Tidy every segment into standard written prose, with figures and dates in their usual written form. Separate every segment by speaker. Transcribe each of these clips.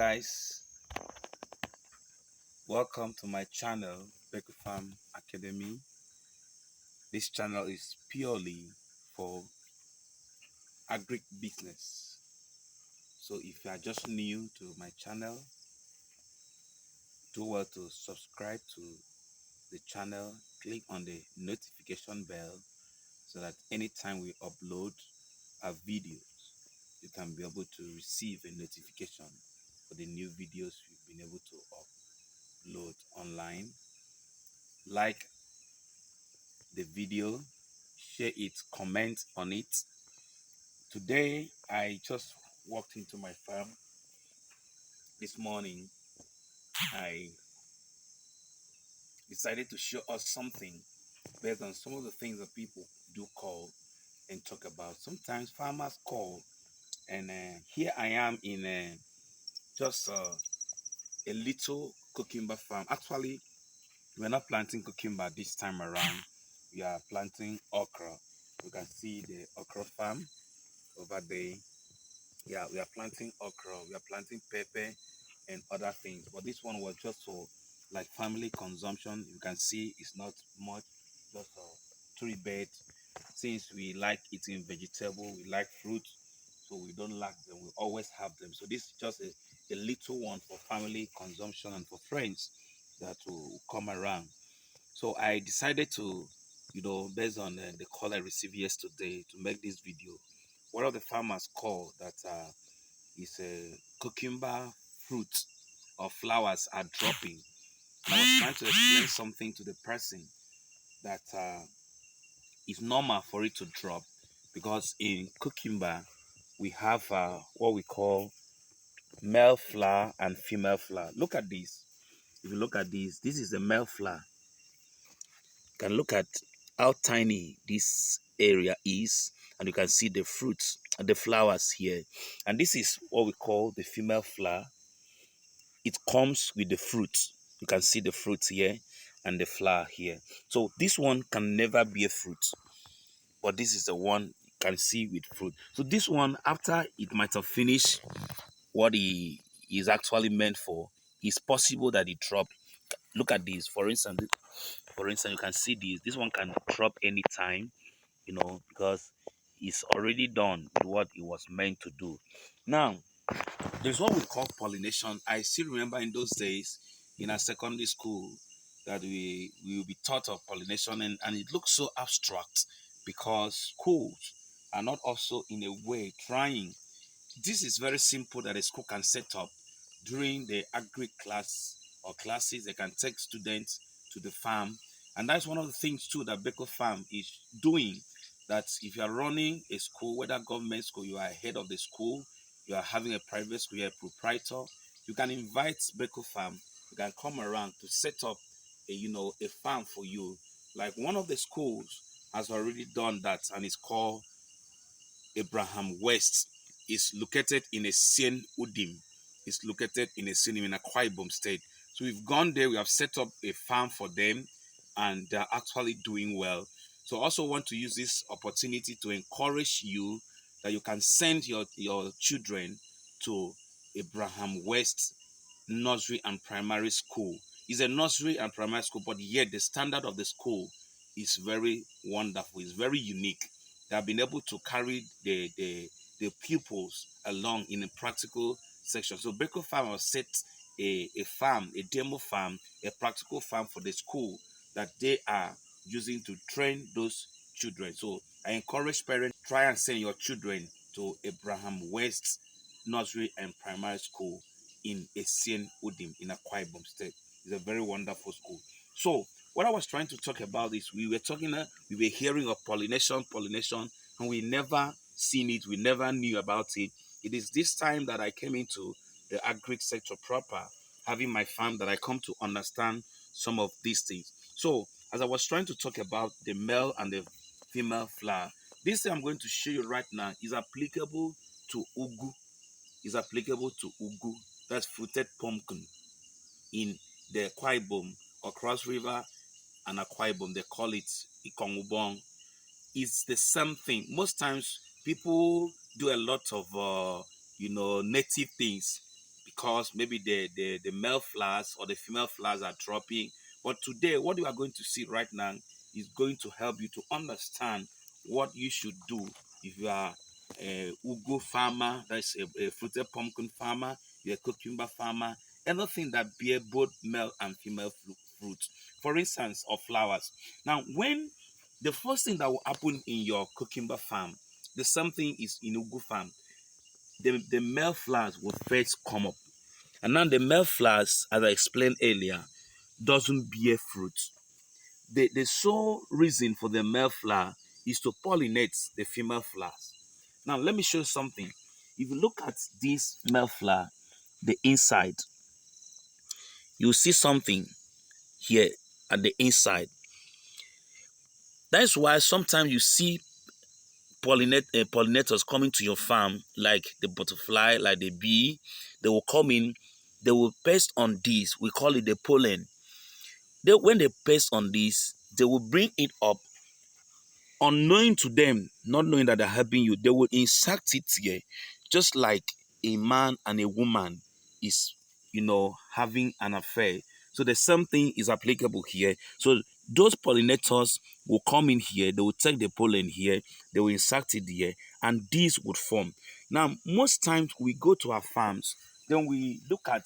Speaker 1: guys, welcome to my channel, Beku Farm Academy. This channel is purely for agric business. So if you are just new to my channel, do well to subscribe to the channel, click on the notification bell so that anytime we upload our videos, you can be able to receive a notification for the new videos we've been able to upload online. Like the video, share it, comment on it. Today I just walked into my farm this morning. I decided to show us something based on some of the things that people do call and talk about. Sometimes farmers call, and here I am in just a little cucumber farm. Actually, we're not planting cucumber this time around. We are planting okra. You can see the okra farm over there. Yeah, we are planting okra, we are planting pepper and other things, but this one was just for like family consumption. You can see it's not much, just 3 bed. Since we like eating vegetable, we like fruit, so we don't lack them, we always have them. So this is just a little one for family consumption and for friends that will come around. So I decided to, based on the call I received yesterday, to make this video. One of the farmers called that is a cucumber fruit or flowers are dropping. And I was trying to explain something to the person that it's normal for it to drop because in cucumber we have what we call male flower and female flower. Look at this. If you look at this is the male flower. You can look at how tiny this area is, and you can see the fruits and the flowers here. And this is what we call the female flower. It comes with the fruit. You can see the fruit here and the flower here. So this one can never be a fruit, but this is the one you can see with fruit. So this one, after it might have finished what he is actually meant for, it's possible that it dropped. Look at this. For instance, you can see this one can drop anytime, because it's already done with what it was meant to do. Now, there's what we call pollination. I still remember in those days in our secondary school that we will be taught of pollination, and it looks so abstract because schools are not also in a way trying. This is very simple that a school can set up during the agri class or classes. They can take students to the farm, and that's one of the things too that Beko Farm is doing. That if you are running a school, whether government school, you are head of the school, you are having a private school, you're a proprietor, you can invite Beko Farm. You can come around to set up a farm for you. Like one of the schools has already done that, and it's called Abraham West. Is located in a Sien Udim. It's located in a Sien in Akwa Ibom State. So we've gone there, we have set up a farm for them, and they're actually doing well. So I also want to use this opportunity to encourage you that you can send your children to Abraham West Nursery and Primary School. It's a nursery and primary school, but yet the standard of the school is very wonderful. It's very unique. They have been able to carry the pupils along in a practical section. So Beko Farm has set a farm, a demo farm, a practical farm for the school that they are using to train those children. So I encourage parents, try and send your children to Abraham West Nursery and Primary School in Esien Udim in Akwa Ibom State. It's a very wonderful school. So what I was trying to talk about is we were hearing of pollination, and we never seen it, we never knew about it. It is this time that I came into the agri sector proper, having my farm, that I come to understand some of these things. So as I was trying to talk about the male and the female flower, this thing I'm going to show you right now is applicable to ugu. Is applicable to ugu. That's fruited pumpkin in the Akwa Ibom or Cross River and Akwa Ibom. They call it Ikongubong. It's the same thing. Most times people do a lot of native things. because maybe the male flowers or the female flowers are dropping. But today, what you are going to see right now is going to help you to understand what you should do if you are a ugu farmer, that's a fruited pumpkin farmer, you're a cucumber farmer, anything that bear both male and female fruit, for instance, of flowers. Now, when the first thing that will happen in your cucumber farm, the same thing is in ugu farm, the male flowers will first come up. And now the male flowers, as I explained earlier, doesn't bear fruit. The sole reason for the male flower is to pollinate the female flowers. Now let me show you something. If you look at this male flower, the inside, you see something here at the inside. That's why sometimes you see pollinators coming to your farm, like the butterfly, like the bee. They will come in, they will paste on this. We call it the pollen. When they paste on this, they will bring it up. Unknowing to them, not knowing that they're helping you, they will insert it here, just like a man and a woman is, having an affair. So the same thing is applicable here. So those pollinators will come in here, they will take the pollen here, they will insert it here, and these would form. Now, most times we go to our farms, then we look at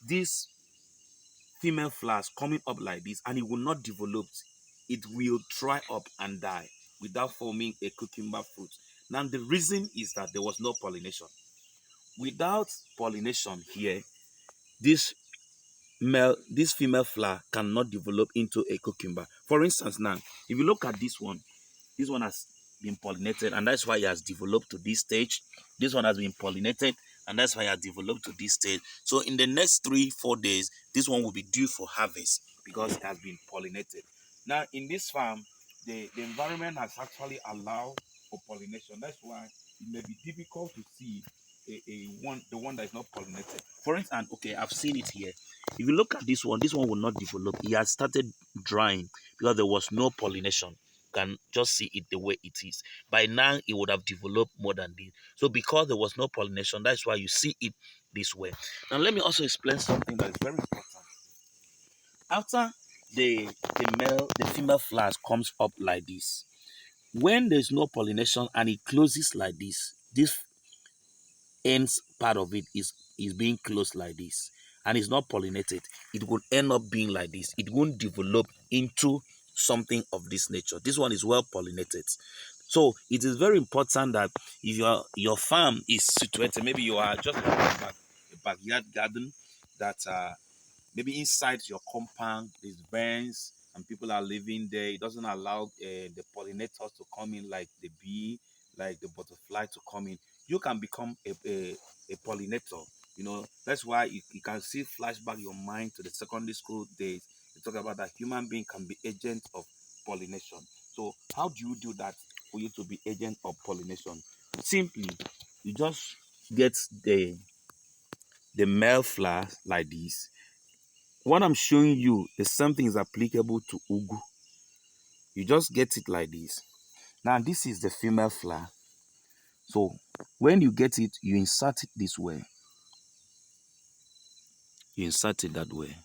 Speaker 1: these female flowers coming up like this, and it will not develop. It will dry up and die without forming a cucumber fruit. Now the reason is that there was no pollination. Without pollination here, this this female flower cannot develop into a cucumber. For instance, now if you look at this one has been pollinated, and that's why it has developed to this stage. This one has been pollinated, and that's why it has developed to this stage. So in the next 3-4 days, this one will be due for harvest because it has been pollinated. Now in this farm, the environment has actually allowed for pollination. That's why it may be difficult to see the one that is not pollinated. For instance, okay, I've seen it here. If you look at this one will not develop. It has started drying because there was no pollination. Can just see it the way it is. By now, it would have developed more than this. So because there was no pollination, that's why you see it this way. Now let me also explain something that is very important. After the female flowers comes up like this, when there's no pollination and it closes like this ends part of it is being closed like this, and it's not pollinated, it will end up being like this. It won't develop into something of this nature. This one is well pollinated. So it is very important that if your farm is situated, maybe you are just having a backyard garden that maybe inside your compound there's vents and people are living there. It doesn't allow the pollinators to come in, like the bee, like the butterfly to come in. You can become a pollinator. That's why you can see flashback your mind to the secondary school days. You talk about that human being can be agent of pollination. So how do you do that for you to be agent of pollination? Simply, you just get the male flower like this. What I'm showing you is something is applicable to ugu. You just get it like this. Now this is the female flower. So when you get it, you insert it this way. You insert it that way,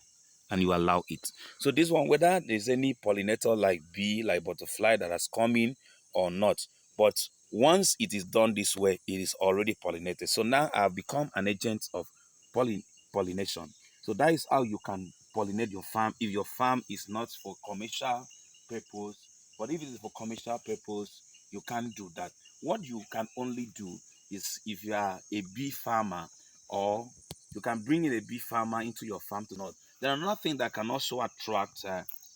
Speaker 1: and you allow it. So this one, whether there's any pollinator like bee, like butterfly that has come in or not, but once it is done this way, it is already pollinated. So now I've become an agent of pollination. So that is how you can pollinate your farm if your farm is not for commercial purpose. But if it is for commercial purpose, you can't do that. What you can only do is if you are a bee farmer, or you can bring in a bee farmer into your farm to not. There are another thing that can also attract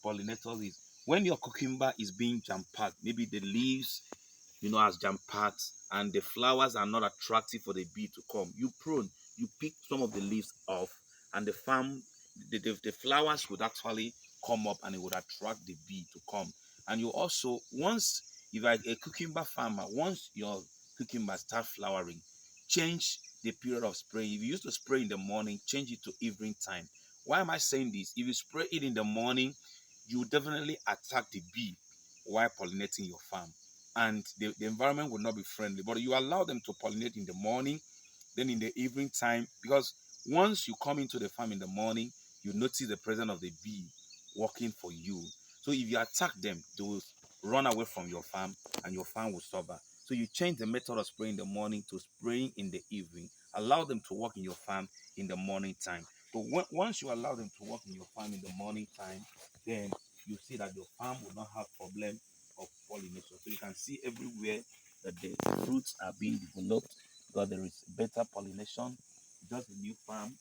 Speaker 1: pollinators is when your cucumber is being jam packed, maybe the leaves, as jam packed, and the flowers are not attractive for the bee to come. You prune, you pick some of the leaves off, and the flowers would actually come up, and it would attract the bee to come. And you also, once if you're a cucumber farmer, once your cucumber start flowering, change the period of spraying. If you used to spray in the morning, change it to evening time. Why am I saying this? If you spray it in the morning, you definitely attack the bee while pollinating your farm, and the environment will not be friendly. But you allow them to pollinate in the morning, then in the evening time, because Once you come into the farm in the morning, you notice the presence of the bee working for you. So if you attack them, they will run away from your farm and your farm will suffer. So you change the method of spraying in the morning to spraying in the evening. Allow them to work in your farm in the morning time. So once you allow them to work in your farm in the morning time, then you see that your farm will not have problem of pollination. So you can see everywhere that the fruits are being developed because there is better pollination. Just a new farm,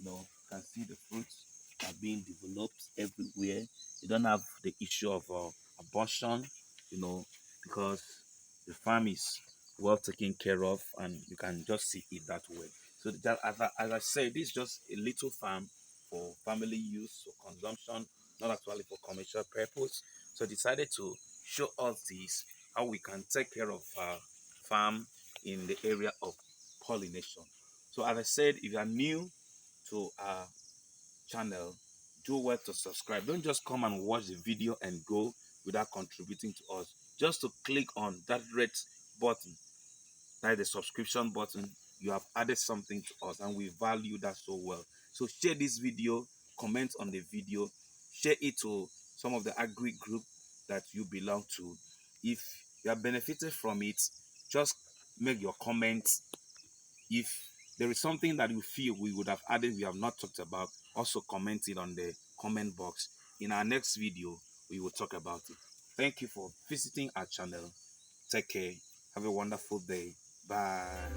Speaker 1: you can see the fruits are being developed everywhere. You don't have the issue of abortion, you know, because the farm is well taken care of and you can just see it that way. So that, as I said, this is just a little farm for family use or consumption, not actually for commercial purpose. So I decided to show us this, how we can take care of our farm in the area of pollination. So as I said, if you are new to our channel, do well to subscribe. Don't just come and watch the video and go without contributing to us. Just to click on that red button, that is the subscription button, you have added something to us and we value that so well. So share this video, comment on the video, share it to some of the agri group that you belong to. If you have benefited from it, just make your comments. If there is something that you feel we would have added we have not talked about, also comment it on the comment box. In our next video, we will talk about it. Thank you for visiting our channel. Take care. Have a wonderful day. Bye.